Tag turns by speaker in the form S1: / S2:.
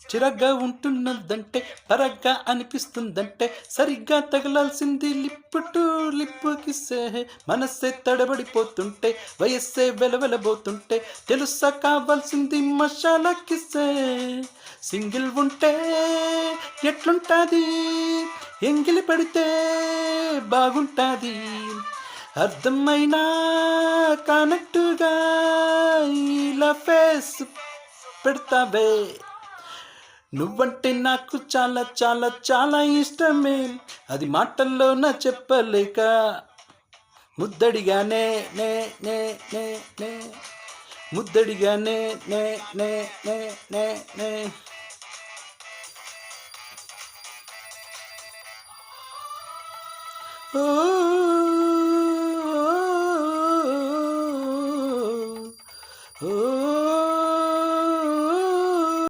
S1: చిరగ్గా ఉంటున్నదంటే పరగ్గా అనిపిస్తుందంటే సరిగ్గా తగలాల్సింది లిప్పు టు లిప్పు కిస్సే మనస్సే తడబడిపోతుంటే వయస్సే వెలవెలబోతుంటే తెలుసా కావాల్సింది మసాలా కిస్సే సింగిల్ ఉంటే ఎట్లుంటాది ఎంగిలి పడితే బాగుంటాది అర్థమైనా కానట్టుగా ఇలా ఫేస్ పెడతావే నువ్వంటే నాకు చాలా చాలా చాలా ఇష్టమే అది మాటల్లో నా చెప్పలేక ముద్దడిగానే నే నే నే నే ముద్దడిగానే నే నే నే నే నే ఓ